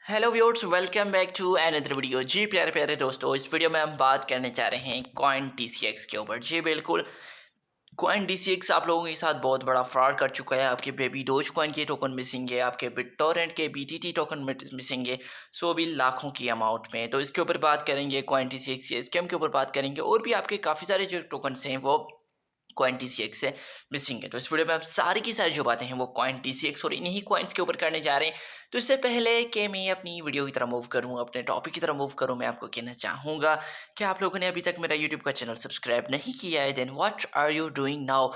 Hello viewers, welcome back to another video. जी प्यारे प्यारे दोस्तों, इस वीडियो में हम बात करने जा रहे हैं कॉइन टीसीएक्स के ऊपर। जी बिल्कुल, कॉइन टीसीएक्स आप लोगों के साथ बहुत बड़ा फ्रॉड कर चुका है। आपके बेबी डोज कॉइन के टोकन मिसिंग है, आपके बिटटोरेंट के बीटीटी टोकन मिसिंग है, सो भी लाखों की अमाउंट में। तो इसके ऊपर बात करेंगे, कॉइन टीसीएक्स के स्कैम के ऊपर बात करेंगे, और भी आपके काफ़ी सारे जो टोकन्स हैं वो कॉइन टीसीएक्स से मिसिंग है। तो इस वीडियो में आप सारी की सारी जो बातें हैं वो कॉइन टीसीएक्स और इन्हीं कॉइन्स के ऊपर करने जा रहे हैं। तो इससे पहले कि मैं अपनी वीडियो की तरफ मूव करूं, अपने टॉपिक की तरफ मूव करूं, मैं आपको कहना चाहूँगा कि आप लोगों ने अभी तक मेरा यूट्यूब का चैनल सब्सक्राइब नहीं किया है, then what are you doing now.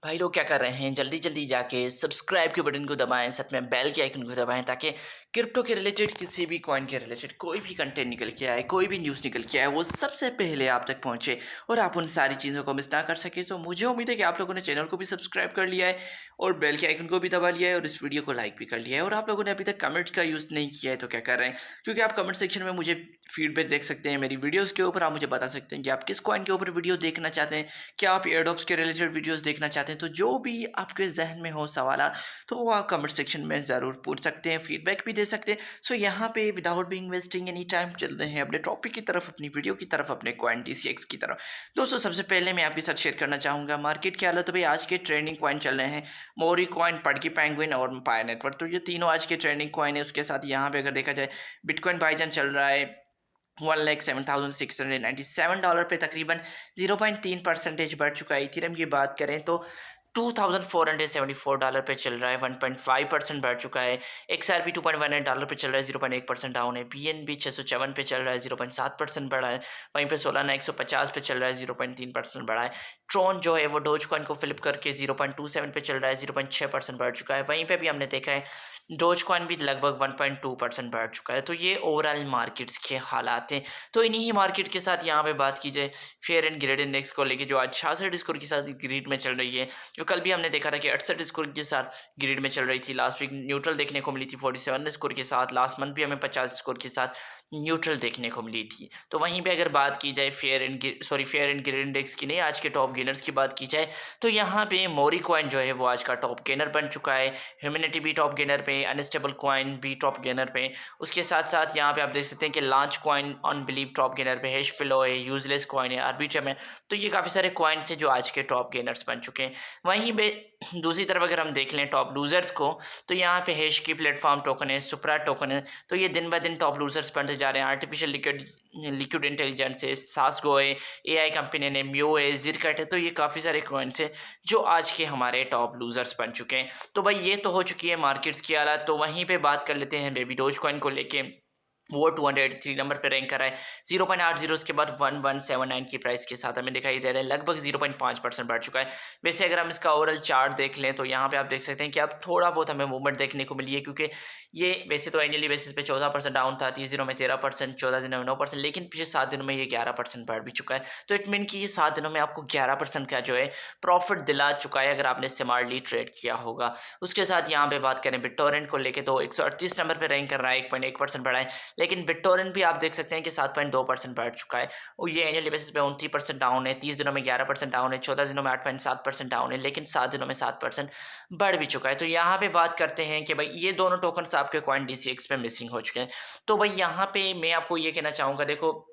भाई लोग क्या कर रहे हैं, जल्दी जल्दी जाके सब्सक्राइब के बटन को दबाएं, साथ में बेल के आइकन को दबाएं, ताकि क्रिप्टो के रिलेटेड, किसी भी कॉइन के रिलेटेड कोई भी कंटेंट निकल के आए, कोई भी न्यूज़ निकल के आए, वो सबसे पहले आप तक पहुंचे और आप उन सारी चीज़ों को मिस ना कर सके। तो मुझे उम्मीद है कि आप लोगों ने चैनल को भी सब्सक्राइब कर लिया है और बेल के आइकन को भी दबा लिया है और इस वीडियो को लाइक भी कर लिया है। और आप लोगों ने अभी तक कमेंट का यूज़ नहीं किया है तो क्या कर रहे हैं, क्योंकि आप कमेंट सेक्शन में मुझे फीडबैक देख सकते हैं मेरी वीडियोस के ऊपर। आप मुझे बता सकते हैं कि आप किस कॉइन के ऊपर वीडियो देखना चाहते हैं, क्या आप एयरड्रॉप्स के रिलेटेड वीडियोस देखना चाहते हैं। तो जो भी आपके जहन में हो सवाल, तो वो आप कमेंट सेक्शन में ज़रूर पूछ सकते हैं, फीडबैक भी दे सकते हैं। सो यहाँ पे without being wasting any time चलते हैं अपने टॉपिक की तरफ, अपनी वीडियो की तरफ, अपने कॉइन टीसीएक्स की तरफ। दोस्तों सबसे पहले मैं आपके साथ शेयर करना चाहूँगा मार्केट की हालत। तो भाई आज के ट्रेंडिंग कॉइन चल रहे हैं मोरी कॉइन, पडकी पेंगुइन और पायर नेटवर्क। तो ये तीनों आज के ट्रेंडिंग कॉइन है। उसके साथ यहाँ पे अगर देखा जाए, बिटकॉइन बाईजान चल रहा है $1,07,697 पे, तकरीबन 0.3% बढ़ चुका है। इथेरियम की बात करें तो $2,474 पे चल रहा है, 1.5% बढ़ चुका है। XRP $2.18 पे चल रहा है, 0.1% डाउन है। BNB 654 पे चल रहा है, 0.7% बढ़ा है। वहीं पे सोलाना 150 पे चल रहा है, 0.3% बढ़ा है। ट्रॉन जो है वो डोज कॉइन को फ्लिप करके 0.27 पे चल रहा है, 0.6% बढ़ चुका है। वहीं पे भी हमने देखा है डोज कॉइन भी लगभग 1.2% बढ़ चुका है। तो ये ओवरऑल मार्केट्स के हालात हैं। तो इन्हीं ही मार्केट के साथ यहाँ पे बात की जाए फेयर एंड ग्रेड इंडेक्स को लेके, जो आज 66 स्कोर के साथ ग्रीड में चल रही है, जो कल भी हमने देखा था कि 68 स्कोर के साथ ग्रिड में चल रही थी। लास्ट वीक न्यूट्रल देखने को मिली थी 47 स्कोर के साथ। लास्ट मंथ भी हमें 50 स्कोर के साथ न्यूट्रल देखने को मिली थी। तो वहीं पे अगर बात की जाए फेयर एंड ग्रिड इंडेक्स की नहीं, आज के टॉप गेनर्स की बात की जाए, तो यहाँ पे मोरी कॉइन जो है वो आज का टॉप गेनर बन चुका है। ह्यूमैनिटी भी टॉप गेनर पे, अनस्टेबल कॉइन भी टॉप गेनर पे। उसके साथ साथ यहाँ पे आप देख सकते हैं कि launch coin on believe top gainer पे, हैश फ्लो है, यूजलेस कॉइन है, आर्बिट्रम है। तो ये काफ़ी सारे कॉइन्स है जो आज के टॉप गेनर्स बन चुके हैं। वहीं पे दूसरी तरफ अगर हम देख लें टॉप लूजर्स को, तो यहाँ पे हैश की प्लेटफॉर्म टोकन है, सुप्रा टोकन है। तो ये दिन ब दिन टॉप लूजर्स बनते जा रहे हैं। आर्टिफिशियल लिक्विड इंटेलिजेंस है, सासगो है, एआई कंपनी ने, म्यू है, जिरकट है। तो ये काफ़ी सारे कॉइन्स हैं जो आज के हमारे टॉप लूजर्स बन चुके हैं। तो भाई ये तो हो चुकी है मार्केट्स की हालत। तो वहीं पे बात कर लेते हैं बेबी डोज कॉइन को लेके। वो 203 नंबर पे रैंक कर रहा है, 0.80 उसके बाद 1179 की प्राइस के साथ हमें दिखाई दे रहा है, लगभग 0.5% बढ़ चुका है। वैसे अगर हम इसका ओवरऑल चार्ट देख लें तो यहाँ पे आप देख सकते हैं कि अब थोड़ा बहुत हमें मूवमेंट देखने को मिली है, क्योंकि ये वैसे तो एनुअली बेसिस पे 14% डाउन था, 30 दिनों में 13%, 14 दिनों में 9%, लेकिन पिछले 7 दिनों में ये 11% बढ़ भी चुका है। तो इट मीन कि ये 7 दिनों में आपको 11% का जो है प्रॉफिट दिला चुका है, अगर आपने स्मार्टली ट्रेड किया होगा। उसके साथ यहाँ पे बात करें बिटटोरेंट को लेके, तो 138 नंबर पर रैंक कर रहा है, 1.1% बढ़ा है। लेकिन बिटटोरेंट भी आप देख सकते हैं कि 7.2% बढ़ चुका है और ये एनुअल बेसिस पे 29% डाउन है, 30 दिनों में 11% डाउन है, 14 दिनों में 8.7% डाउन है, लेकिन 7 दिनों में 7% बढ़ भी चुका है। तो यहाँ पे बात करते हैं कि भाई ये दोनों टोकन्स आपके कॉइन डीसीएक्स पे मिसिंग हो चुके हैं। तो भाई यहाँ पे मैं आपको ये कहना चाहूँगा, देखो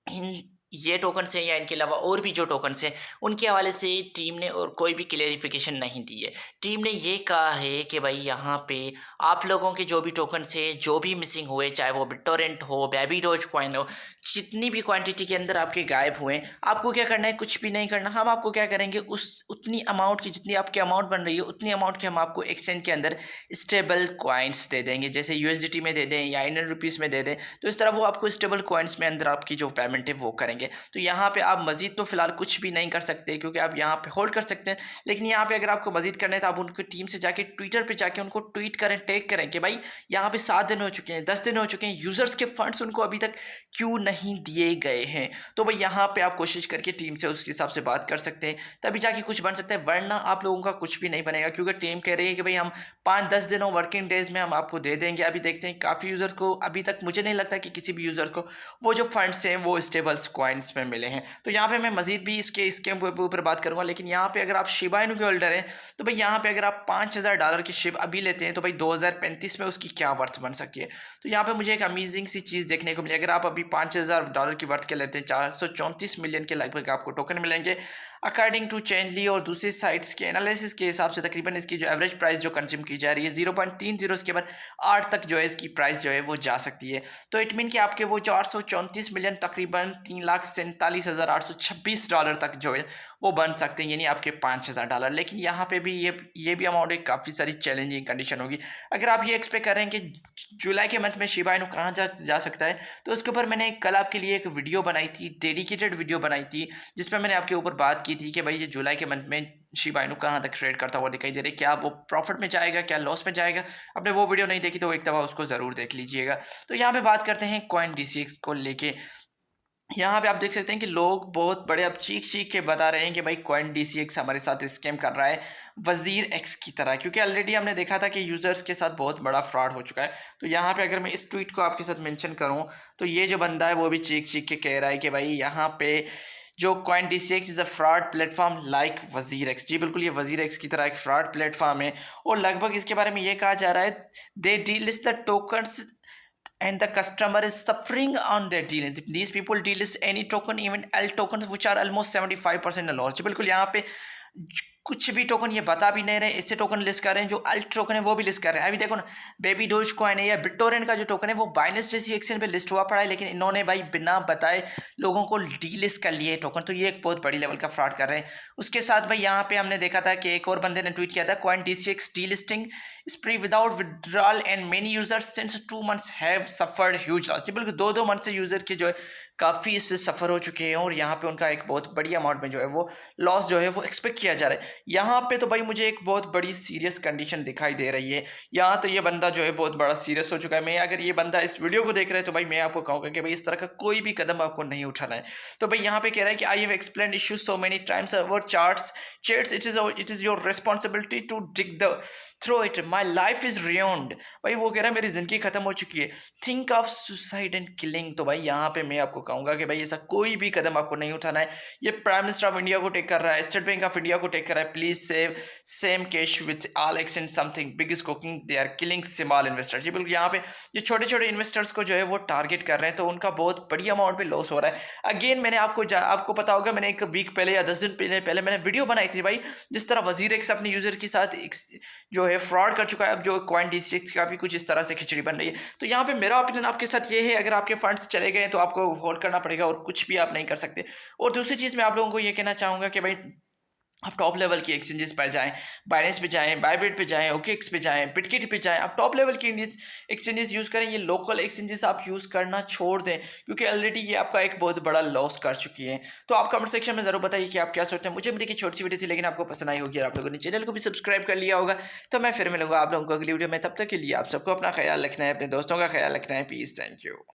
इन ये टोकन्स हैं या इनके अलावा और भी जो टोकन्स हैं, उनके हवाले से टीम ने और कोई भी क्लेरिफिकेशन नहीं दी है। टीम ने ये कहा है कि भाई यहाँ पे आप लोगों के जो भी टोकन्स है, जो भी मिसिंग हुए, चाहे वो बिटटोरेंट हो, बेबी डोज कॉइन हो, जितनी भी क्वांटिटी के अंदर आपके गायब हुए, आपको क्या करना है, कुछ भी नहीं करना। हम आपको क्या करेंगे, उस उतनी अमाउंट की, जितनी आपकी अमाउंट बन रही है, उतनी अमाउंट की हम आपको एक्सचेंज के अंदर स्टेबल कॉइन्स दे देंगे, जैसे यूएसडीटी में दे दें या इंडियन रुपीज़ में दे दें। तो इस तरह वो आपको स्टेबल कॉइन्स में अंदर आपकी जो पेमेंट है वो करेंगे। तो यहाँ पे आप मजीद तो फिलहाल कुछ भी नहीं कर सकते, क्योंकि आप यहाँ पे होल्ड कर सकते हैं, लेकिन यहाँ पे अगर आपको मजीद करना है तो आप उनकी टीम से जाके ट्विटर पे जाके उनको ट्वीट करें, टैग करें कि भाई यहाँ पे 7 दिन हो चुके हैं, 10 दिन हो चुके हैं, यूजर्स के फंड्स उनको अभी तक क्यों नहीं दिए गए हैं। तो भाई यहाँ पे आप कोशिश करके टीम से उसके हिसाब से बात कर सकते हैं, तभी जाके कुछ बन सकता है, वरना आप लोगों का कुछ भी नहीं बनेगा। क्योंकि टीम कह रही है कि भाई हम 5-10 दिनों वर्किंग डेज में हम आपको दे देंगे। अभी देखते हैं काफ़ी यूजर्स को, अभी तक मुझे नहीं लगता कि किसी भी यूजर को वो जो फंड्स हैं वो स्टेबल्स कॉइन कॉइन्स में मिले हैं। तो यहाँ पे मैं मजीद भी इसके ऊपर बात करूँगा, लेकिन यहाँ पे अगर आप शिबा इनू के होल्डर हैं तो भाई यहाँ पे अगर आप $5000 की शिप अभी लेते हैं तो भाई 2035 में उसकी क्या वर्थ बन सकती है। तो यहाँ पे मुझे एक अमेजिंग सी चीज़ देखने को मिली। अगर आप अभी $5000 की वर्थ के लेते हैं 434 मिलियन के लगभग आपको टोकन मिलेंगे अकॉर्डिंग टू चेंजली और दूसरी साइट्स के एनालिसिस के हिसाब से। तकरीबन इसकी जो एवरेज प्राइस जो कंज्यूम की जा रही है 0.30 के बाद 8 तक जो है इसकी प्राइस जो है वो जा सकती है। तो इट मीन कि आपके वो 434 मिलियन तकरीबन $3,47,826 तक जो है वो बन सकते हैं, यानी आपके $5000। लेकिन यहाँ पे भी ये भी अमाउंट एक काफ़ी सारी चैलेंजिंग कंडीशन होगी। अगर आप ये एक्सपेक्ट कर रहे हैं कि जुलाई के मंथ में शिबा इनू कहाँ जा सकता है, तो उसके ऊपर मैंने कल आपके लिए एक वीडियो बनाई थी, डेडिकेटेड वीडियो बनाई थी, जिसमें मैंने आपके ऊपर बात की थी कि भाई ये जुलाई के मंथ में शिबा इनू कहाँ तक ट्रेड करता हुआ दिखाई दे रहा है, क्या वो प्रॉफिट में जाएगा, क्या लॉस में जाएगा। आपने वो वीडियो नहीं देखी तो एक दफ़ा उसको ज़रूर देख लीजिएगा। तो यहाँ पे बात करते हैं कॉइन DCX को लेके। यहाँ पे आप देख सकते हैं कि लोग बहुत बड़े अब चीख के बता रहे हैं कि भाई कॉइन DCX हमारे साथ स्कैम कर रहा है वजीर एक्स की तरह, क्योंकि ऑलरेडी हमने देखा था कि यूज़र्स के साथ बहुत बड़ा फ्रॉड हो चुका है। तो यहाँ पे अगर मैं इस ट्वीट को आपके साथ मेंशन करूँ तो ये जो बंदा है वो भी चीख के कह रहा है कि भाई यहाँ पे जो coin DCX is a fraud platform like वजीर एक्स। जी बिल्कुल, ये वजीर एक्स की तरह एक फ्रॉड प्लेटफॉर्म है और लगभग इसके बारे में ये कहा जा रहा है they delist the tokens and the customer is suffering on their deal. These people delist any token, even L tokens, which are almost 75% loss। बिल्कुल यहाँ पे कुछ भी टोकन ये बता भी नहीं रहे, इससे टोकन लिस्ट कर रहे हैं, जो अल्ट टोकन है वो भी लिस्ट कर रहे हैं। अभी देखो ना, बेबी डोज कॉइन है या बिटटोरेंट का जो टोकन है वो बाइनेंस जैसी एक्सचेंज पे लिस्ट हुआ पड़ा है, लेकिन इन्होंने भाई बिना बताए लोगों को डीलिस्ट कर लिए टोकन। तो ये एक बहुत बड़ी लेवल का फ्रॉड कर रहे हैं। उसके साथ भाई यहाँ पे हमने देखा था कि एक और बंदे ने ट्वीट किया था coin DCX delisting स्प्री without withdrawal and many users since 2 months have suffered huge loss. बिल्कुल 2 मंथ से यूजर के जो है काफ़ी इससे सफ़र हो चुके हैं और यहाँ पे उनका एक बहुत बड़ी अमाउंट में जो है वो लॉस जो है वो एक्सपेक्ट किया जा रहा है। यहाँ पे तो भाई मुझे एक बहुत बड़ी सीरियस कंडीशन दिखाई दे रही है। यहाँ तो ये बंदा जो है बहुत बड़ा सीरियस हो चुका है। मैं अगर ये बंदा इस वीडियो को देख रहा है तो भाई मैं आपको कहूँगा कि भाई इस तरह का कोई भी कदम आपको नहीं उठाना है। तो भाई यहाँ पे कह रहा है कि I have explain issues so many times our chats it is your responsibility to dig the throw it, my life is ruined. भाई वो कह रहा है मेरी जिंदगी खत्म हो चुकी है, think of suicide and killing. तो भाई यहाँ पे मैं आपको कहूँगा कि भाई ऐसा कोई भी कदम आपको नहीं उठाना है। ये प्राइम मिनिस्टर ऑफ इंडिया को टेक कर रहा है, स्टेट बैंक ऑफ इंडिया को टेक कर रहा है। Please save same cash with all extend something big is cooking, they are killing small investors. जी बिल्कुल, यहाँ पे ये छोटे छोटे इन्वेस्टर्स को जो है वो टारगेट कर रहे हैं, तो उनका बहुत बड़ी अमाउंट पे लॉस हो रहा है। अगेन मैंने आपको पता होगा, मैंने एक वीक पहले या 10 दिन पहले मैंने वीडियो बनाई थी भाई, जिस तरह वजीर एक्स अपने यूजर के साथ जो है फ्रॉड कर चुका है। अब जो कॉइन DCX का भी कुछ इस तरह से खिचड़ी बन रही है। तो यहाँ पे मेरा ओपिनियन आपके साथ ये है, अगर आपके फंड्स चले गए तो आपको होल्ड करना पड़ेगा और कुछ भी आप नहीं कर सकते। और दूसरी चीज़ मैं आप लोगों को ये कहना चाहूँगा कि भाई आप टॉप लेवल की एक्सचेंजेस पर जाएं, बाइनेंस पे जाएं, बायबिट पे जाएं, OKX पे जाएं, बिटकिट पे जाएं। आप टॉप लेवल की एक्सचेंजेस यूज़ करें। ये लोकल एक्सचेंजेस आप यूज़ करना छोड़ दें, क्योंकि ऑलरेडी ये आपका एक बहुत बड़ा लॉस कर चुकी है। तो आप कमेंट सेक्शन में ज़रूर बताइए कि आप क्या सोचते हैं। मुझे मेरी छोटी सी वीडियो थी, लेकिन आपको पसंद आई होगी और आप लोगों ने चैनल को भी सब्सक्राइब कर लिया होगा। तो मैं फिर मिलूंगा आप लोगों को अगली वीडियो में। तब तक के लिए आप सबको अपना ख्याल रखना है, अपने दोस्तों का ख्याल रखना है। Peace, thank you.